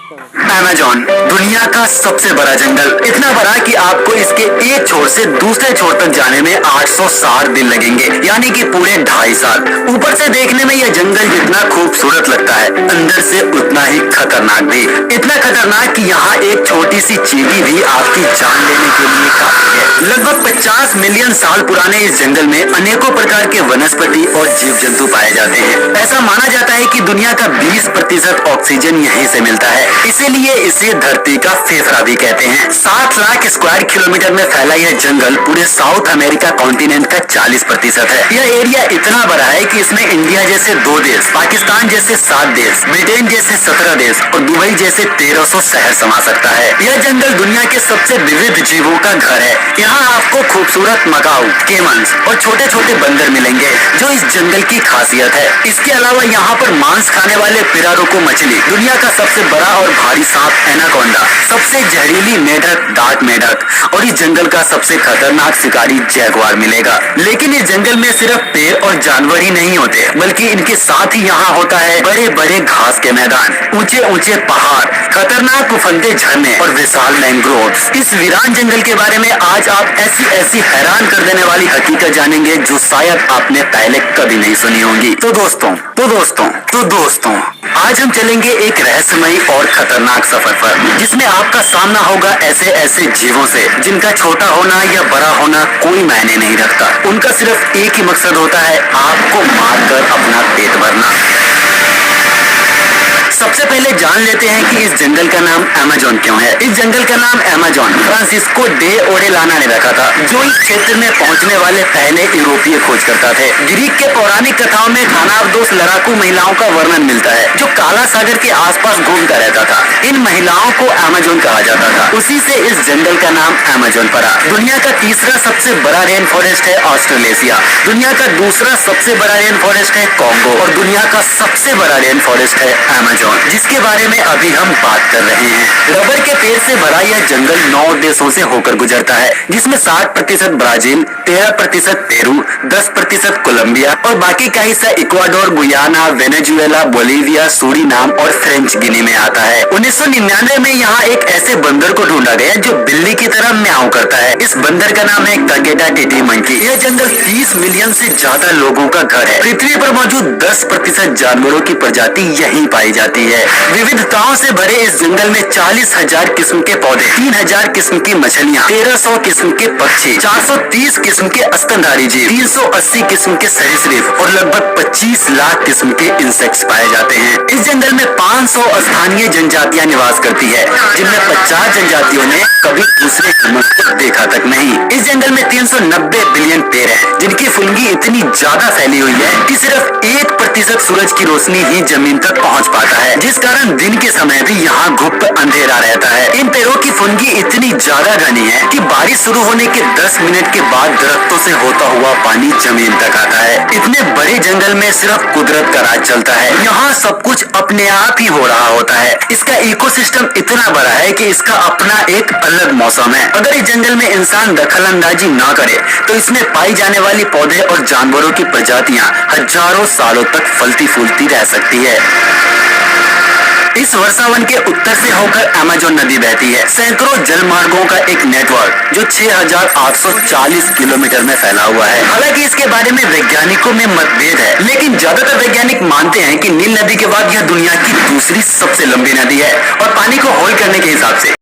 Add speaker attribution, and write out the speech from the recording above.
Speaker 1: Amazon दुनिया का सबसे बड़ा जंगल, इतना बड़ा कि आपको इसके एक छोर से दूसरे छोर तक जाने में 860 दिन लगेंगे, यानी कि पूरे 2.5 साल। ऊपर से देखने में यह जंगल जितना खूबसूरत लगता है, अंदर से उतना ही खतरनाक भी। इतना खतरनाक कि यहाँ एक छोटी सी चींटी भी आपकी जान लेने के लिए काफी है। लगभग 50 मिलियन साल पुराने इस जंगल में अनेकों प्रकार के वनस्पति और जीव जंतु पाए जाते हैं। ऐसा माना जाता है कि दुनिया का 20% ऑक्सीजन यहीं से मिलता है, इसीलिए इसे धरती का फेफड़ा भी कहते हैं। 7 लाख स्क्वायर किलोमीटर में फैला यह जंगल पूरे साउथ अमेरिका कॉन्टिनेंट का 40% है। यह एरिया इतना बड़ा है कि इसमें इंडिया जैसे 2 देश, पाकिस्तान जैसे 7 देश, ब्रिटेन जैसे 17 देश और दुबई जैसे 1300 शहर समा सकता है। यह जंगल दुनिया के सबसे विविध जीवों का घर है। यहाँ आपको खूबसूरत मकाऊ, केमन्स और छोटे छोटे बंदर मिलेंगे, जो इस जंगल की खासियत है। इसके अलावा यहाँ पर मांस खाने वाले पिरारुको मछली, दुनिया का सबसे बड़ा और भारी सांप एनाकोंडा, सबसे जहरीली मेढक डार्क मेढक और इस जंगल का सबसे खतरनाक शिकारी जैगुआर मिलेगा। लेकिन इस जंगल में सिर्फ पेड़ और जानवर ही नहीं होते, बल्कि इनके साथ ही यहाँ होता है बड़े बड़े घास के मैदान, ऊंचे ऊंचे पहाड़, खतरनाक उफनते झरने और विशाल मैंग्रोव्स। इस वीरान जंगल के बारे में आज आप ऐसी हैरान कर देने वाली हकीकत जानेंगे जो शायद आपने पहले कभी नहीं सुनी होंगी। तो दोस्तों आज हम चलेंगे एक रहस्यमयी और खतरनाक सफर पर, जिसमें आपका सामना होगा ऐसे जीवों से जिनका छोटा होना या बड़ा होना कोई मायने नहीं रखता। उनका सिर्फ एक ही मकसद होता है, आपको मारकर अपना पेट भरना। सबसे पहले जान लेते हैं कि इस जंगल का नाम अमेजोन क्यों है। इस जंगल का नाम अमेजोन फ्रांसिस्को डे ओरेलाना ने रखा था, जो इस क्षेत्र में पहुंचने वाले पहले यूरोपीय खोजकर्ता थे। ग्रीक के पौराणिक कथाओं में खानाबदोश लड़ाकू महिलाओं का वर्णन मिलता है, जो काला सागर के आसपास घूमता रहता था। इन महिलाओं को अमेजोन कहा जाता था, उसी से इस जंगल का नाम अमेजोन पड़ा। दुनिया का तीसरा सबसे बड़ा रेन फॉरेस्ट है ऑस्ट्रेलेशिया, दुनिया का दूसरा सबसे बड़ा रेन फॉरेस्ट है कॉन्गो और दुनिया का सबसे बड़ा रेन फॉरेस्ट है अमेजोन, जिसके बारे में अभी हम बात कर रहे हैं। रबर के पेड़ से भरा यह जंगल 9 देशों से होकर गुजरता है, जिसमें 60% ब्राजील, 13% पेरू, 10% कोलंबिया और बाकी का हिस्सा Ecuador, Guyana, Venezuela, Bolivia, Suriname और फ्रेंच गिनी में आता है। 1999 में यहाँ एक ऐसे बंदर को ढूंढा गया जो बिल्ली की तरह म्याऊं करता है। इस बंदर का नाम है काकेटा टिटी मंकी। यह जंगल 30 मिलियन से ज्यादा लोगों का घर है। पृथ्वी पर मौजूद 10% जानवरों की प्रजाति यहीं पाई जाती है। विविधताओं से भरे इस जंगल में 40,000 किस्म के पौधे, 3,000 किस्म की मछलियाँ, 1300 किस्म के पक्षी, 430 किस्म के स्तनधारी जीव, 380 किस्म के सरीसृप और लगभग 25 लाख किस्म के इंसेक्ट्स पाए जाते हैं। इस जंगल में 500 स्थानीय जनजातियाँ निवास करती है, जिनमें 50 जनजातियों ने कभी दूसरे ह्यूमन को देखा तक नहीं। इस जंगल में 390 बिलियन पेड़ हैं, जिनकी फुनगी इतनी ज्यादा फैली हुई है कि सिर्फ 1% सूरज की रोशनी ही जमीन तक पहुंच पाता है, जिस कारण दिन के समय भी यहाँ घुप अंधेरा रहता है। इन पेड़ों की फुनगी इतनी ज्यादा घनी है कि बारिश शुरू होने के 10 मिनट के बाद दरख्तों से होता हुआ पानी जमीन तक आता है। इतने बड़े जंगल में सिर्फ कुदरत का राज चलता है। यहाँ सब कुछ अपने आप ही हो रहा होता है। इसका इकोसिस्टम इतना बड़ा है कि इसका अपना एक अलग मौसम है। अगर इस जंगल में इंसान दखल अंदाजी न करे तो इसमें पाई जाने वाली पौधे और जानवरों की प्रजातियाँ हजारों सालों तक फलती फूलती रह सकती है। इस वर्षावन के उत्तर से होकर अमेजोन नदी बहती है। सैकड़ों जल मार्गों का एक नेटवर्क जो 6,840 किलोमीटर में फैला हुआ है। हालांकि इसके बारे में वैज्ञानिकों में मतभेद है, लेकिन ज्यादातर वैज्ञानिक मानते हैं कि नील नदी के बाद यह दुनिया की दूसरी सबसे लंबी नदी है और पानी को होल्ड करने के हिसाब से